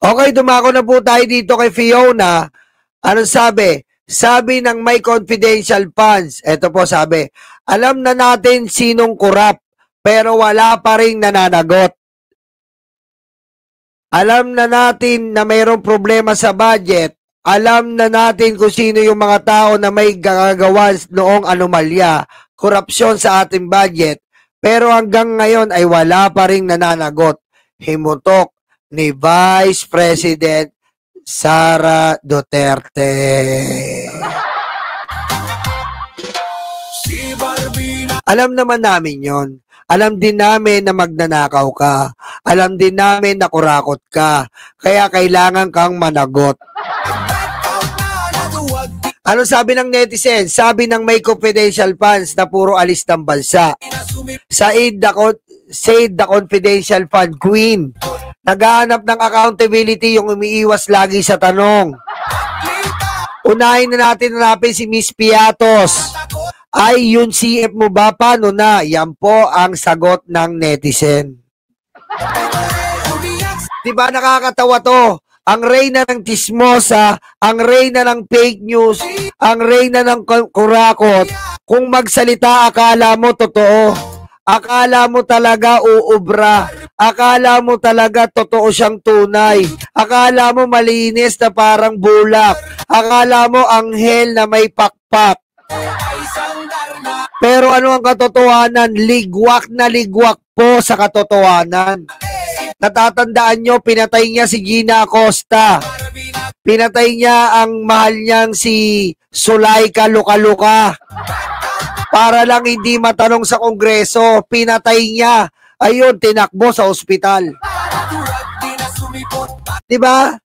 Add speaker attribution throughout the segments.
Speaker 1: Okay, dumako na po tayo dito kay Fiona. Anong sabi? Sabi ng may confidential funds. Ito po sabi, alam na natin sinong kurap, pero wala pa rin nananagot. Alam na natin na mayroong problema sa budget. Alam na natin kung sino yung mga tao na may gagawa noong anomalya, korupsyon sa ating budget. Pero hanggang ngayon ay wala pa rin nananagot. Himutok ni Vice President Sara Duterte. Alam naman namin yon. Alam din namin na magnanakaw ka. Alam din namin na kurakot ka. Kaya kailangan kang managot. Ano sabi ng netizen? Sabi ng may confidential funds na puro alis ng bansa. Said the confidential fund queen. Naghahanap ng accountability yung umiiwas lagi sa tanong. Unahin na natin hanapin si Miss Piatos. Ay, yun CF mo ba? Paano na? Yan po ang sagot ng netizen. Diba nakakatawa to? Ang reyna ng tismosa, ang reyna ng fake news, ang reyna ng kurakot. Kung magsalita, akala mo totoo. Akala mo talaga uubra. Akala mo talaga totoo siyang tunay. Akala mo malinis na parang bulak. Akala mo anghel na may pakpak. Pero ano ang katotohanan? Ligwak na ligwak po sa katotohanan. Natatandaan nyo, pinatay niya si Gina Acosta. Pinatay niya ang mahal niyang si Sulaika Luka-Luka. Para lang hindi matanong sa Kongreso, pinatay niya. Ayun, tinakbo sa ospital. Diba?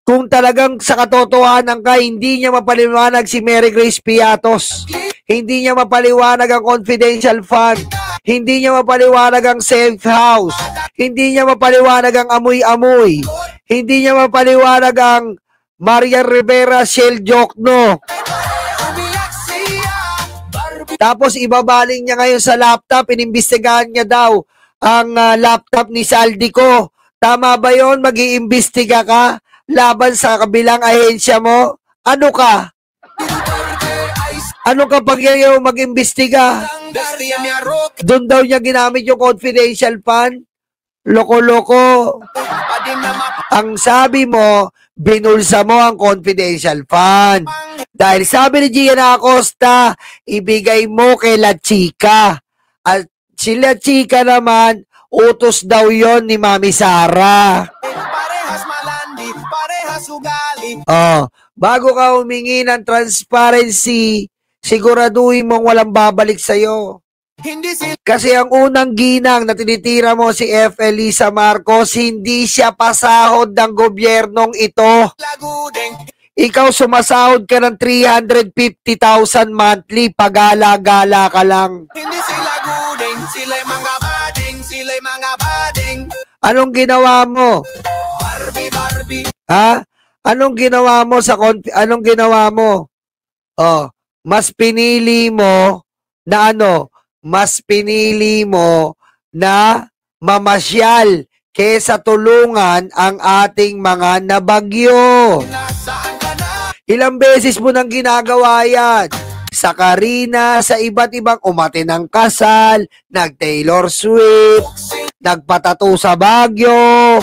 Speaker 1: Kung talagang sa katotohanan ka, hindi niya mapaliwanag si Mary Grace Piatos. Hindi niya mapaliwanag ang confidential fund. Hindi niya mapaliwanag ang safe house. Hindi niya mapaliwanag ang amoy-amoy. Hindi niya mapaliwanag ang Maria Rivera Shell Jokno. Tapos ibabaling niya ngayon sa laptop, inimbestigahan niya daw ang laptop ni Saldico. Tama ba yon? Mag-iimbestiga ka laban sa kabilang ahensya mo? Ano ka? Ano kapag yaw mag-imbestiga? Doon daw niya ginamit yung confidential fund? Loko-loko. Ang sabi mo, binulsa mo ang confidential fund. Dahil sabi ni Gina Acosta, ibigay mo kay La Chica. At si La Chica naman, utos daw yon ni Mami Sara. Bago ka humingi ng transparency, siguraduhin mong walang babalik sa'yo. Kasi ang unang ginang na tinitira mo si F. Elisa Marcos, hindi siya pasahod ng gobyernong ito. Ikaw sumasahod ka ng 350,000 monthly, pagala-gala ka lang. Sila'y mga bading. Anong ginawa mo? Barbie. Ha? Anong ginawa mo anong ginawa mo? Mas pinili mo na Mas pinili mo na mamasyal kesa tulungan ang ating mga nabagyo. Ilang beses mo nang ginagawa yan? Sa Karina, sa iba't ibang umate ng kasal, nag-Taylor Swift, nagpatato sa Baguio,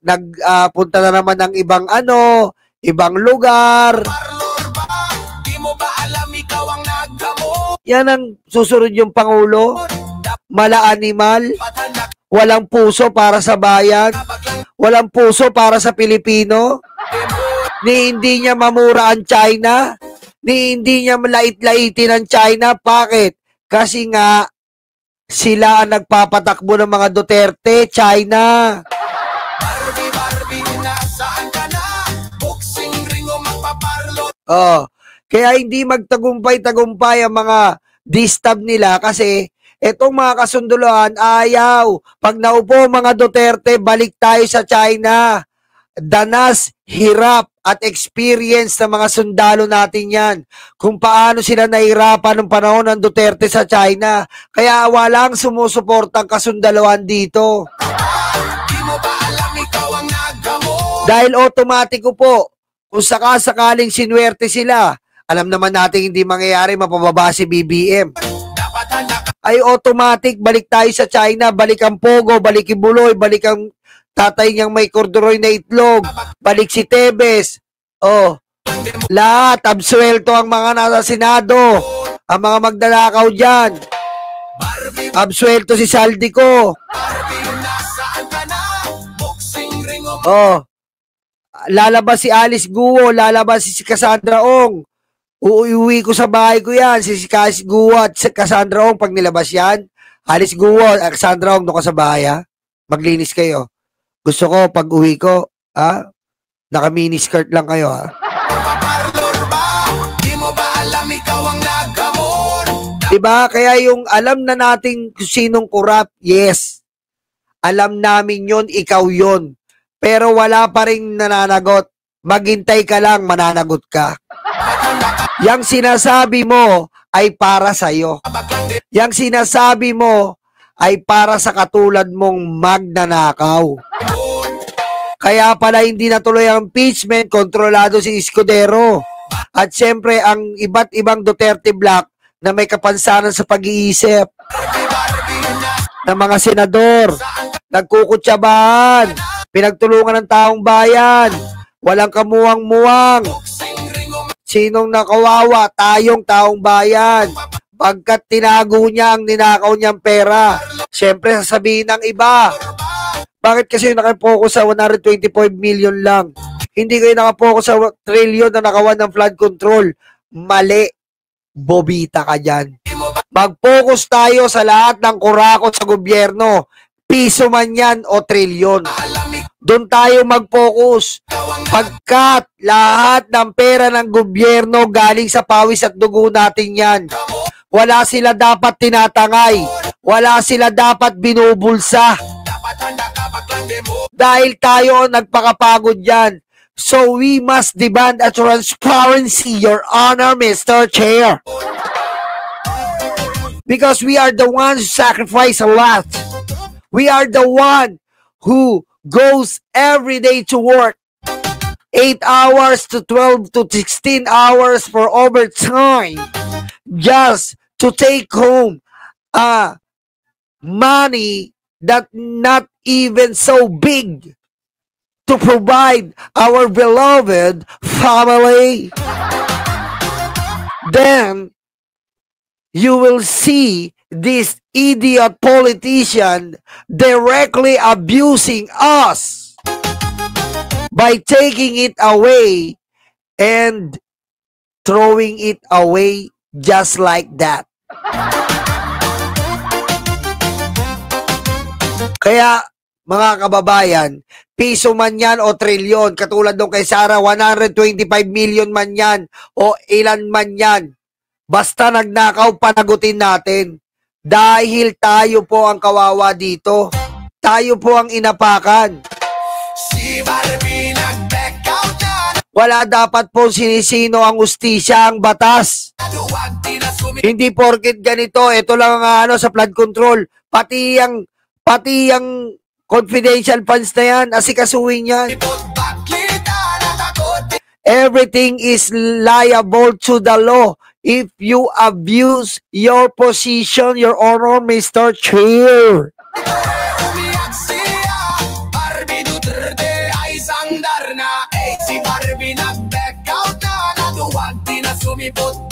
Speaker 1: nagpunta na naman ng ibang lugar. Yan ang susunod yung Pangulo. Mala-animal. Walang puso para sa bayan. Walang puso para sa Pilipino. Ni hindi niya mamura ang China. Ni hindi niya malait-laitin ang China. Bakit? Kasi nga, sila ang nagpapatakbo ng mga Duterte, China. Kaya hindi magtagumpay-tagumpay ang mga distab nila kasi etong mga kasunduluhan ayaw. Pag naupo mga Duterte, balik tayo sa China. Danas, hirap at experience ng mga sundalo natin yan. Kung paano sila nahirapan ng panahon ng Duterte sa China. Kaya walang sumusuportang kasundaluhan dito. Di mo ba alam ikaw ang nagamo? Dahil automatiko po, kung sakaling sinuwerte sila, alam naman natin hindi mangyayari, mapababa si BBM. Ay automatic, balik tayo sa China, balik ang Pogo, balik ang Buloy, balik ang tatay niyang may corduroy na itlog, balik si Tebes. Oh, lahat, absuelto ang mga nasa Senado, ang mga magdanakaw dyan. Absuelto si Saldico. Oh, lalabas si Alice Guo, lalabas si Cassandra Ong. Uuwi ko sa bahay ko yan, si Alice Guo at si Cassandra Ong. Pag nilabas yan, Alice Guo, Cassandra Ong, doon ka sa bahay, ha? Maglinis kayo. Gusto ko, pag uwi ko, naka-mini skirt lang kayo, ha? Diba? Kaya yung alam na natin sinong corrupt, yes. Alam namin yun, ikaw yun. Pero wala pa rin nananagot. Maghintay ka lang, mananagot ka. Yang sinasabi mo ay para sa'yo. Yang sinasabi mo ay para sa katulad mong magnanakaw. Kaya pala hindi natuloy ang impeachment, kontrolado si Escudero. At syempre, ang iba't ibang Duterte Black na may kapansanan sa pag-iisip ng mga senador, nagkukutsabahan, pinagtulungan ng taong bayan, walang kamuwang-muwang. Sinong nakawawa? Tayong taong bayan. Pagkat tinago niya ang ninakaw niyang pera. Siyempre, sasabihin ng iba, bakit kasi nakapokus sa 125 million lang? Hindi kayo nakapokus sa trillion na nakawan ng flood control. Mali. Bobita ka dyan. Mag-focus tayo sa lahat ng kurakot sa gobyerno. Piso man yan o trilyon. Doon tayo mag-focus. Pagkat lahat ng pera ng gobyerno galing sa pawis at dugo natin yan. Wala sila dapat tinatangay. Wala sila dapat binubulsa. Dahil tayo nagpakapagod yan. So we must demand a transparency, Your Honor, Mr. Chair. Because we are the ones who sacrifice a lot. We are the one who goes every day to work. 8 hours to 12 to 16 hours for overtime. Just to take home money that not even so big to provide our beloved family. Then you will see this idiot politician directly abusing us by taking it away and throwing it away just like that. Kaya, mga kababayan, piso man yan o trilyon, katulad nung kay Sara, 125 million man yan o ilan man yan. Basta nagnakaw, panagutin natin. Dahil tayo po ang kawawa dito. Tayo po ang inapakan. Wala dapat po sinisino ang ustisya, ang batas. Hindi porket ganito, ito lang ang sa flood control. Pati ang confidential funds na yan, asikasuhin yan. Everything is liable to the law if you abuse your position, Your Honor, Mr. Chair. Si Barbie nag-back out na, naduwag di na sumipot.